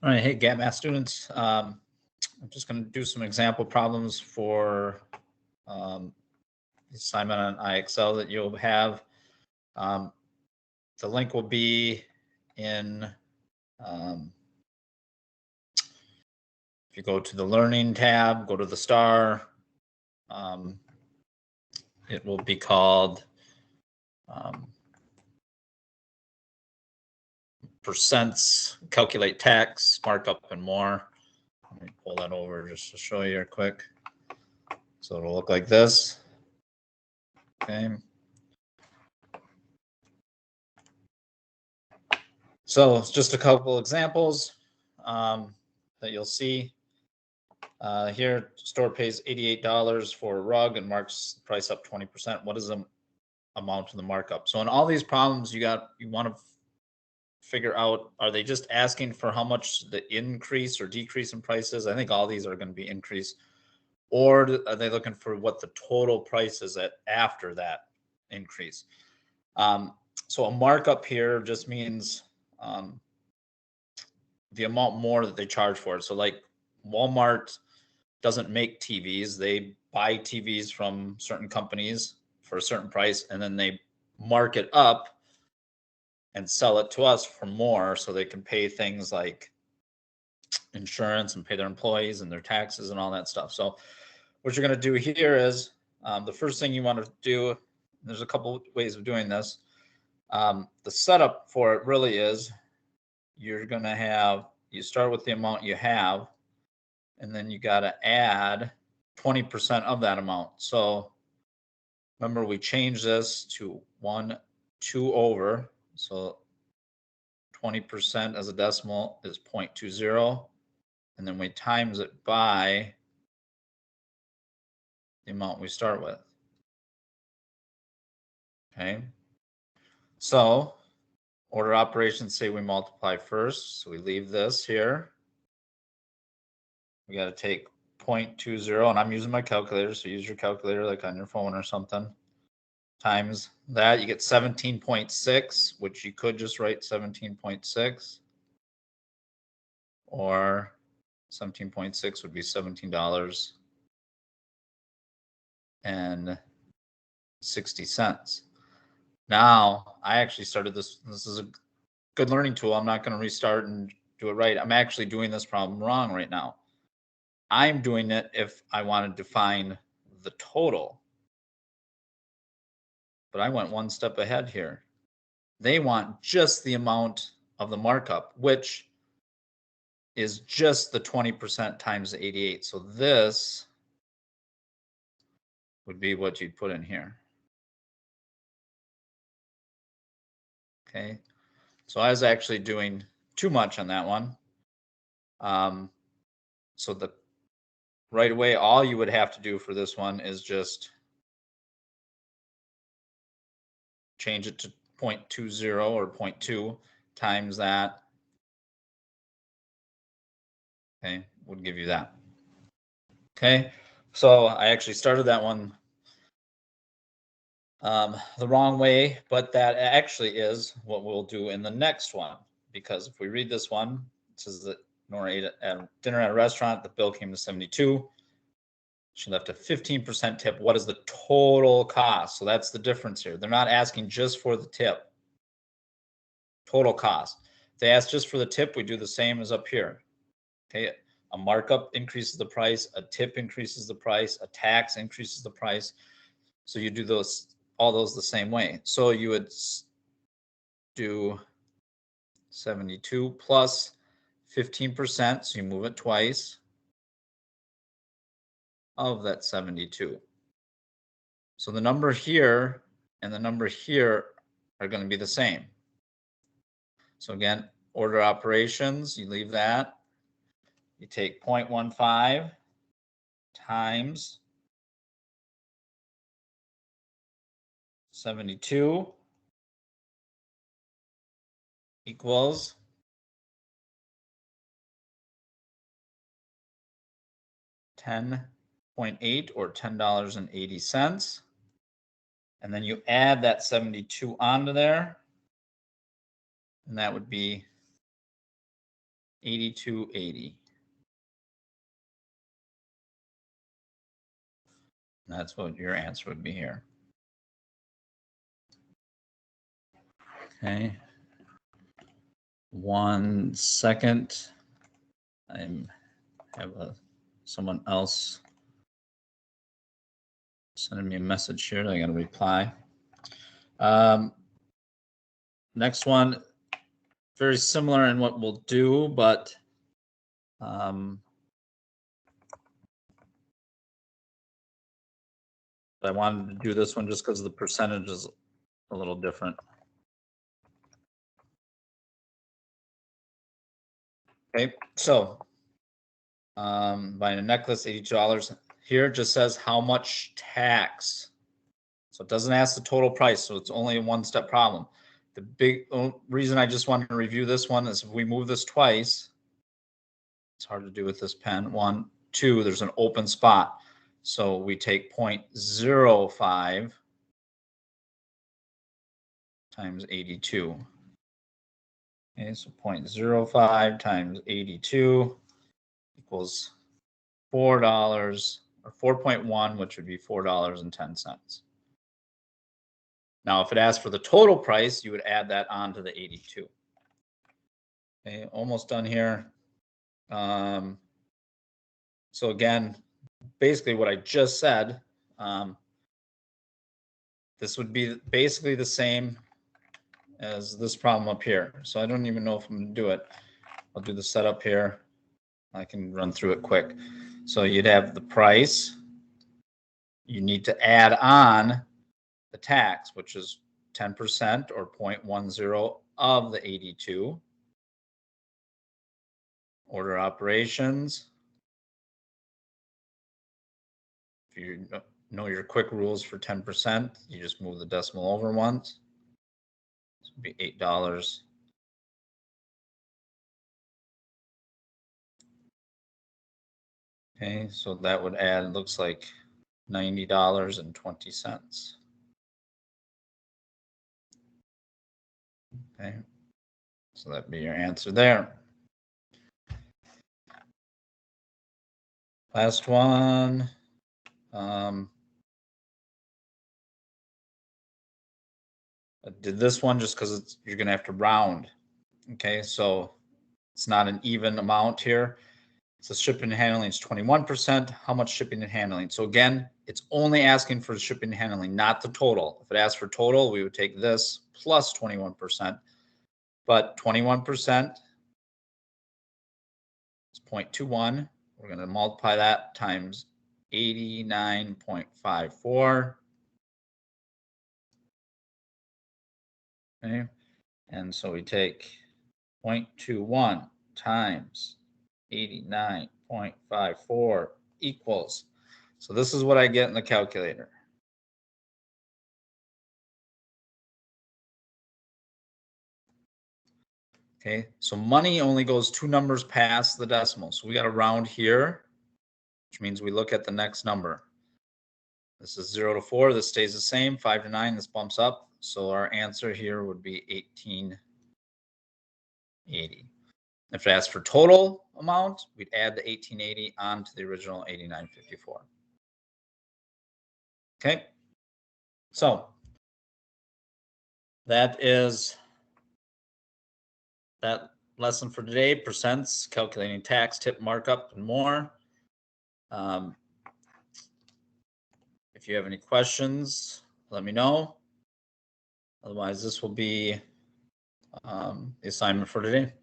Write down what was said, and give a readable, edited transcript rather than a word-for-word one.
All right, hey, GAT Math students. I'm just going to do some example problems for the assignment on IXL that you'll have. The link will be in, if you go to the Learning tab, go to the star. It will be called percents, calculate tax, markup, and more. Let me pull that over just to show you quick. So it'll look like this. Okay. So it's just a couple examples that you'll see. Here, store pays $88 for a rug and marks the price up 20%. What is the amount of the markup? So in all these problems, you want to figure out, are they just asking for how much the increase or decrease in prices? I think all these are going to be increase. Or are they looking for what the total price is at after that increase? So a markup here just means the amount more that they charge for it. So like Walmart doesn't make TVs. They buy TVs from certain companies for a certain price, and then they mark it up and sell it to us for more so they can pay things like insurance and pay their employees and their taxes and all that stuff. So what you're going to do here is the first thing you want to do, there's a couple ways of doing this. The setup for it really is you're going to have, you start with the amount you have, and then you got to add 20% of that amount. So remember, we changed this to 2 over. So 20% as a decimal is 0.20. And then we times it by the amount we start with. Okay. So order operations say we multiply first. So we leave this here. We got to take 0.20, and I'm using my calculator. So use your calculator like on your phone or something. Times that, you get 17.6, which you could just write 17.6, or 17.6 would be $17.60. Now, I actually started this. This is a good learning tool. I'm not going to restart and do it right. I'm actually doing this problem wrong right now. I'm doing it if I wanted to find the total. But I went one step ahead here. They want just the amount of the markup, which is just the 20% times the 88. So this would be what you'd put in here. Okay. So I was actually doing too much on that one. So the right away, all you would have to do for this one is just change it to 0.20 or 0.2 times that. Okay, would give you that. Okay, so I actually started that one the wrong way, but that actually is what we'll do in the next one. Because if we read this one, it says that Nora ate at dinner at a restaurant, the bill came to 72. She left a 15% tip. What is the total cost? So that's the difference here. They're not asking just for the tip. Total cost. If they ask just for the tip, we do the same as up here. Okay, a markup increases the price, a tip increases the price, a tax increases the price. So you do all those the same way. So you would do 72 plus 15%, so you move it twice, of that 72. So the number here and the number here are going to be the same. So again, order operations, you leave that. You take 0.15 times 72 equals 10.8 or $10.80. And then you add that 72 onto there, and that would be 82.80. That's what your answer would be here. Okay. 1 second. I have someone else sending me a message here that I got to reply. Next one, very similar in what we'll do, but I wanted to do this one just because the percentage is a little different. Okay, so buying a necklace, $82. Here it just says how much tax. So it doesn't ask the total price, so it's only a one-step problem. The big reason I just wanted to review this one is if we move this twice, it's hard to do with this pen. 1, 2, there's an open spot. So we take 0.05 times 82. Okay, so 0.05 times 82 equals $4 or 4.1, which would be $4.10. Now, if it asks for the total price, you would add that on to the 82. Okay, almost done here. So again, basically what I just said, this would be basically the same as this problem up here. So I don't even know if I'm going to do it. I'll do the setup here. I can run through it quick. So you'd have the price. You need to add on the tax, which is 10% or 0.10 of the 82. Order operations. If you know your quick rules for 10%, you just move the decimal over once. This would be $8. Okay, so that would add, looks like $90.20. Okay, so that'd be your answer there. Last one. I did this one just because you're going to have to round. Okay, so it's not an even amount here. So shipping and handling is 21%. How much shipping and handling? So again, it's only asking for the shipping and handling, not the total. If it asks for total, we would take this plus 21%. But 21% is 0.21. We're going to multiply that times 89.54. Okay. And so we take 0.21 times 89.54 equals. So this is what I get in the calculator. Okay, so money only goes 2 numbers past the decimal. So we got to round here, which means we look at the next number. This is 0 to 4. This stays the same. 5 to 9, this bumps up. So our answer here would be 1880. If it asks for total amount, we'd add the 1880 onto the original 8954. Okay, so that is that lesson for today. Percents, calculating tax, tip markup, and more. If you have any questions, let me know. Otherwise, this will be the assignment for today.